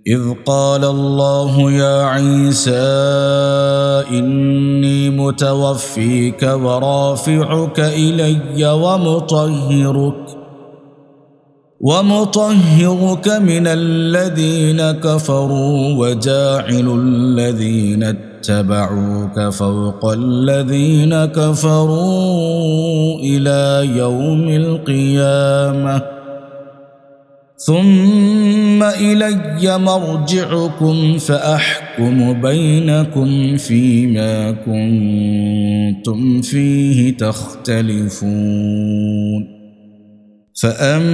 إذ قال الله يا عيسى إني متوفيك ورافعك إلي ومطهرك من الذين كفروا وجاعل الذين اتبعوك فوق الذين كفروا إلى يوم القيامة ثم إلي مرجعكم فأحكم بينكم فيما كنتم فيه تختلفون فأما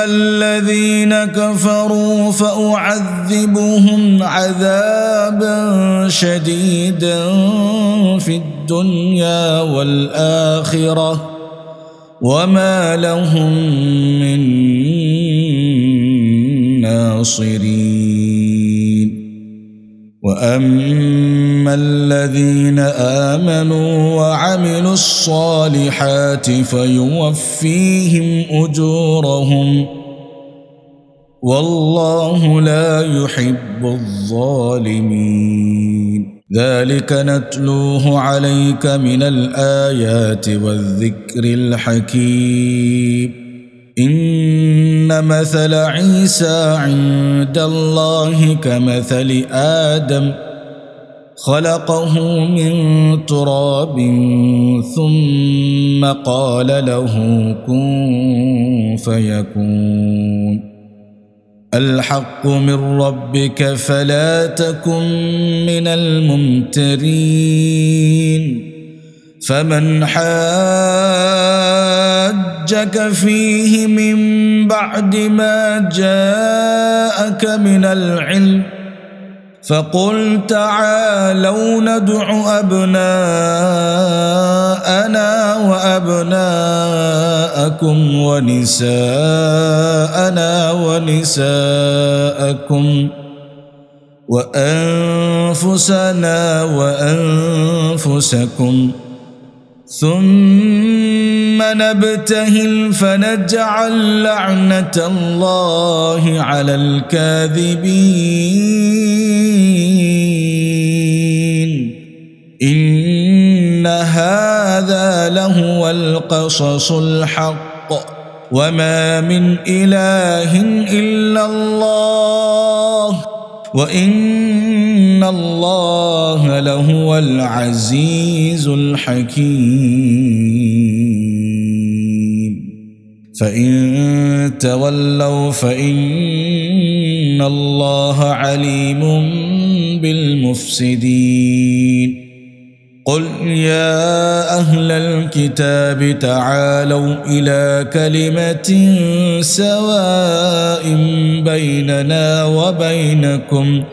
الذين كفروا فأعذبهم عذابا شديدا في الدنيا والآخرة وما لهم من ناصرين وأما الذين آمنوا وعملوا الصالحات فيوفيهم أجورهم والله لا يحب الظالمين ذلك نتلوه عليك من الآيات والذكر الحكيم إن مثل عيسى عند الله كمثل آدم خلقه من تراب ثم قال له كن فيكون الحق من ربك فلا تكن من الممترين فمن حاجك فيه من بعد ما جاءك من العلم فقل تعالوا ندع أبناءنا وأبناءكم ونساءنا ونساءكم وأنفسنا وأنفسكم ثم نبتهل فنجعل لعنة الله على الكاذبين إن هذا لهو القصص الحق وما من إله إلا الله وإن الله لهو العزيز الحكيم فإن تولوا فإن الله عليم بالمفسدين قل يا أهل الكتاب تعالوا إلى كلمة سواء بيننا وبينكم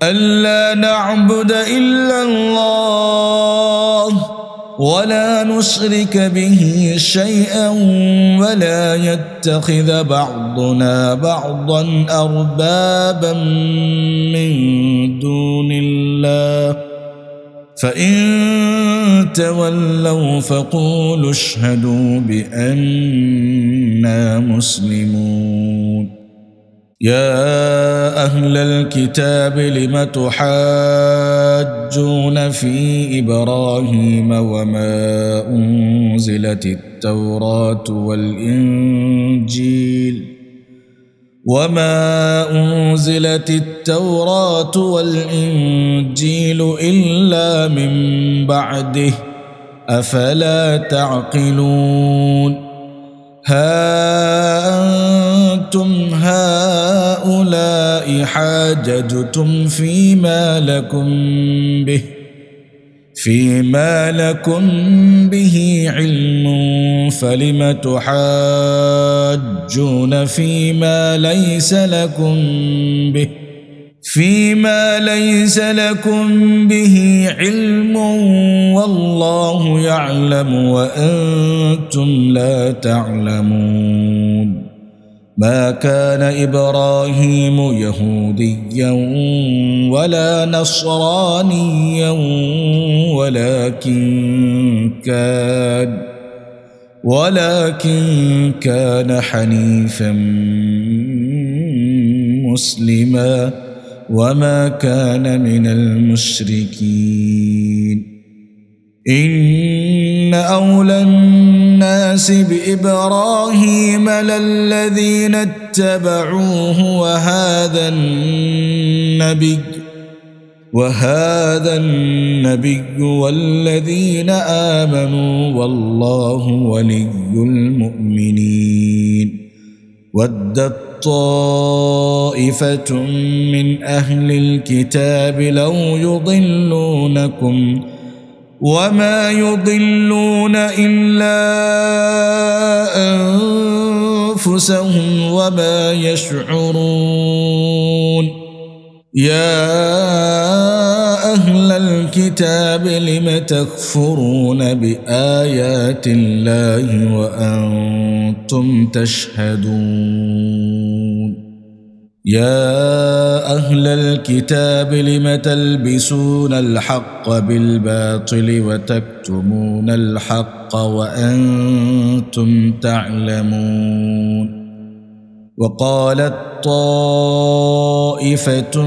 ألا نعبد إلا الله ولا نشرك به شيئا ولا يتخذ بعضنا بعضا أربابا من دون الله فإن تولوا فقولوا اشهدوا بأننا مسلمون يا أهل الكتاب لم تحاجون في إبراهيم وما أنزلت التوراة والإنجيل إلا من بعده أفلا تعقلون ها أنتم هؤلاء حاججتم فيما لكم به علم فلم تحاجون فيما ليس لكم به علم والله يعلم وأنتم لا تعلمون ما كان إبراهيم يهوديا ولا نصرانيا ولكن كان حنيفا مسلما وما كان من المشركين إن أولى الناس بإبراهيم للذين اتبعوه وهذا النبي والذين آمنوا والله ولي المؤمنين ودت طائفة من أهل الكتاب لو يضلونكم وما يضلون إلا أنفسهم وما يشعرون يا أهل الكتاب لم تكفرون بآيات الله وأنتم تشهدون يا أهل الكتاب لم تلبسون الحق بالباطل وتكتمون الحق وأنتم تعلمون وقالت طائفة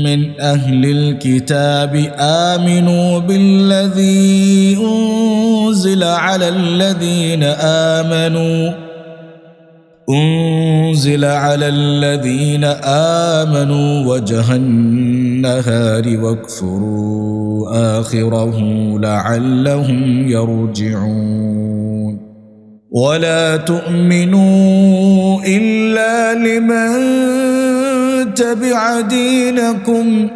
من أهل الكتاب آمنوا بالذي أنزل على الذين آمنوا وجه النهار واكفروا آخره لعلهم يرجعون ولا تؤمنوا إلا لمن تبع دينكم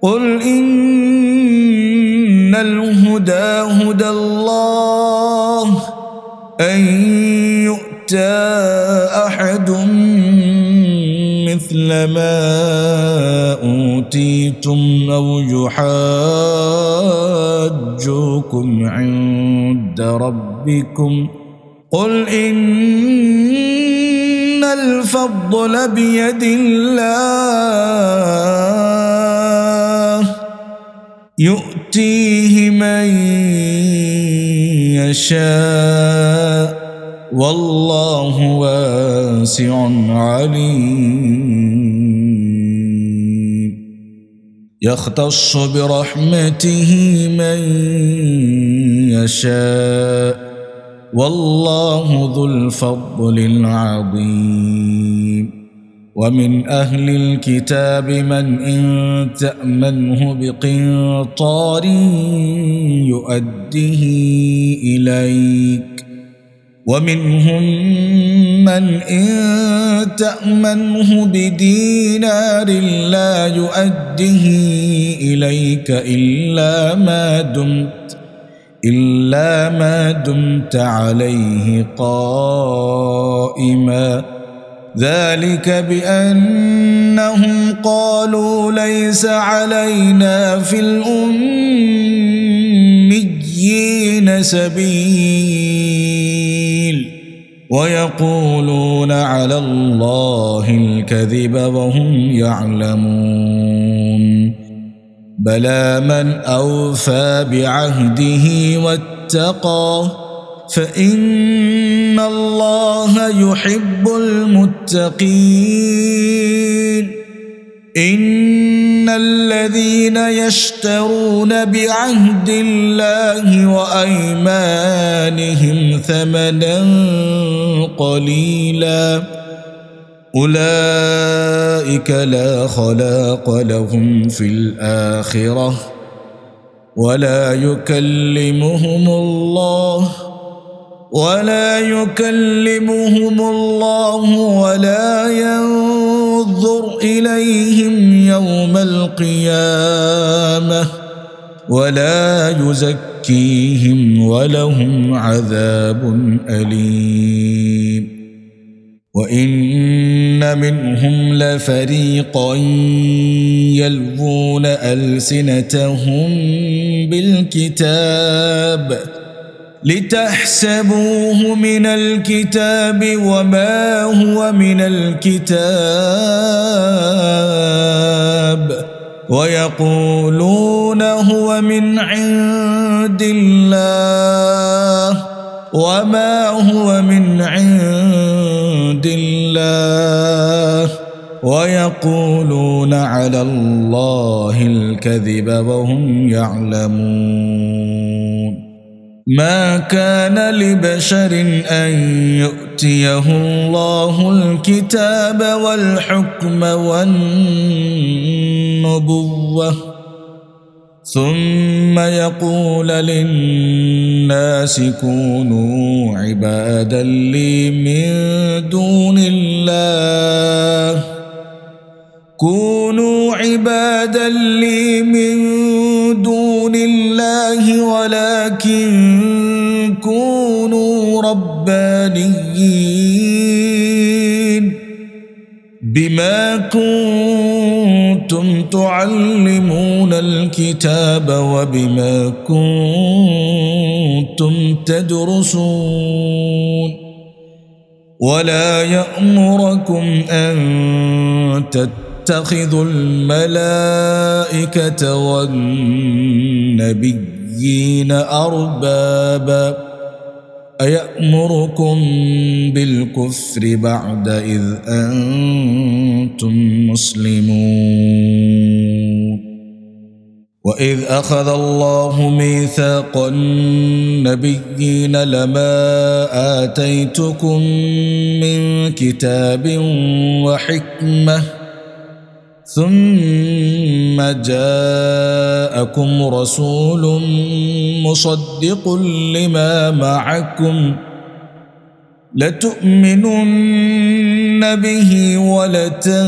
قل إن الهدى هدى الله أن يؤتى أحد مثل ما أوتيتم أو يحاجوكم عند ربكم قل إن الفضل بيد الله يؤتيه من يشاء والله واسع عليم يختص برحمته من يشاء والله ذو الفضل العظيم ومن أهل الكتاب من إن تأمنه بقنطار يؤده إليك ومنهم من إن تأمنه بدينار لا يؤده إليك إلا ما دمت عليه قائما ذلك بأنهم قالوا ليس علينا في الأميين سبيل ويقولون على الله الكذب وهم يعلمون بلى من أوفى بعهده واتقى فإن الله يحب المتقين إن الذين يشترون بعهد الله وأيمانهم ثمنا قليلا أولئك لا خلاق لهم في الآخرة ولا يكلمهم الله ولا ينظر إليهم يوم القيامة ولا يزكيهم ولهم عذاب أليم وإن منهم لفريقا يلوون ألسنتهم بالكتاب لتحسبوه من الكتاب وما هو من الكتاب ويقولون هو من عند الله وما هو من عند الله ويقولون على الله الكذب وهم يعلمون ما كان لبشر أن يؤتيه الله الكتاب والحكم والنبوة ثم يقول للناس كونوا عبادا لي من دون الله ولكن كونوا ربانيين بما كنتم تعلمون الكتاب وبما كنتم تدرسون ولا يأمركم أن تتخذوا الملائكة والنبيين أربابا أيأمركم بالكفر بعد إذ أنتم مسلمون وإذ أخذ الله ميثاق النبيين لما آتيتكم من كتاب وحكمة ثم جاءكم رسول مصدق لما معكم لتؤمنن به ولتنصرنه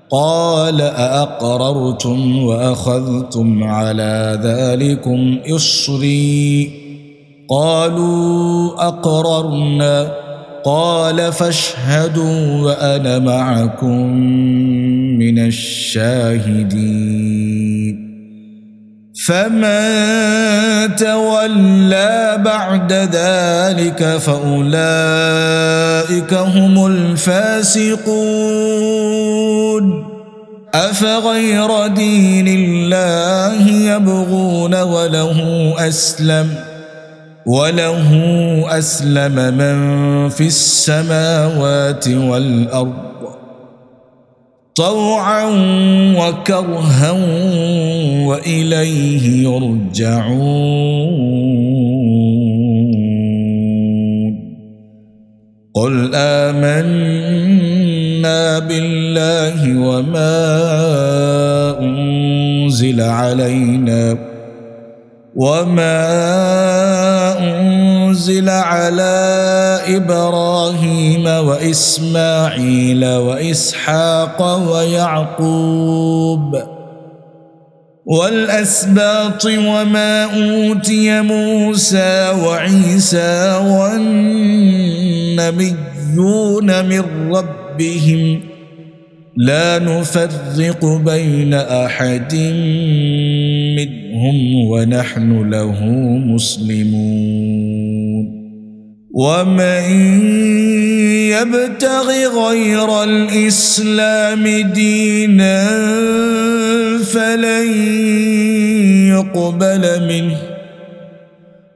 قال أأقررتم وأخذتم على ذلكم إصري قالوا أقررنا قال فاشهدوا وأنا معكم من الشاهدين فمن تولى بعد ذلك فأولئك هم الفاسقون أفغير دين الله يبغون وله أسلم من في السماوات والأرض طوعا وكرها وإليه يرجعون قل آمنا بالله وما أنزل على إبراهيم وإسماعيل وإسحاق ويعقوب والأسباط وما أوتي موسى وعيسى والنبيون من ربهم لا نفرق بين أحد منهم ونحن له مسلمون ومن يبتغ غير الإسلام دينا فلن يقبل منه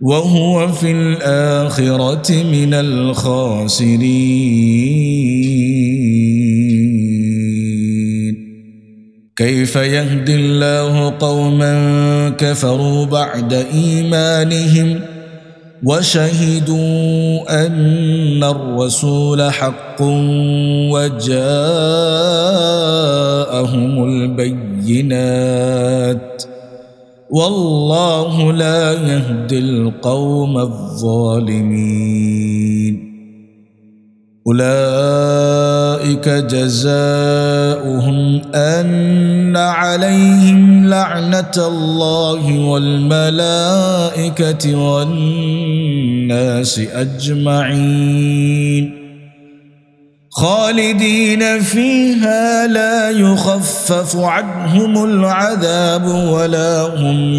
وهو في الآخرة من الخاسرين كيف يهدي الله قوما كفروا بعد إيمانهم وشهدوا أن الرسول حق وجاءهم البينات والله لا يهدي القوم الظالمين أولئك جزاؤهم أن عليهم لعنة الله والملائكة والناس أجمعين خالدين فيها لا يخفف عنهم العذاب ولا هم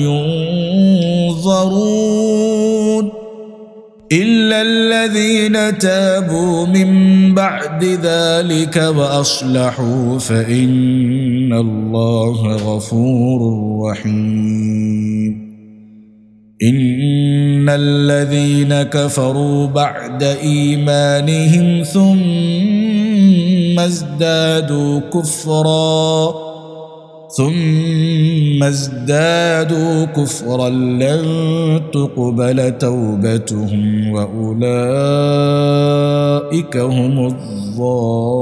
ينظرون إلا الذين تابوا من بعد ذلك وأصلحوا فإن الله غفور رحيم إن الذين كفروا بعد إيمانهم ثم ازدادوا كفرا لن تقبل توبتهم وأولئك هم الضالون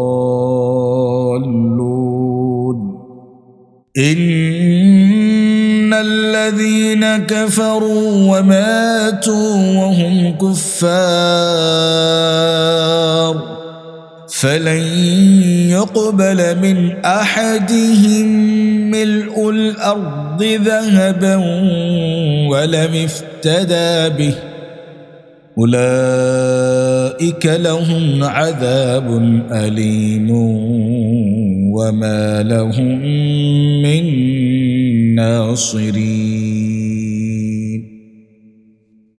إن الذين كفروا وماتوا وهم كفار فلن يقبل من أحدهم ملء الأرض ذهبا ولم افتدى به أولئك لهم عذاب أليم وما لهم من ناصرين.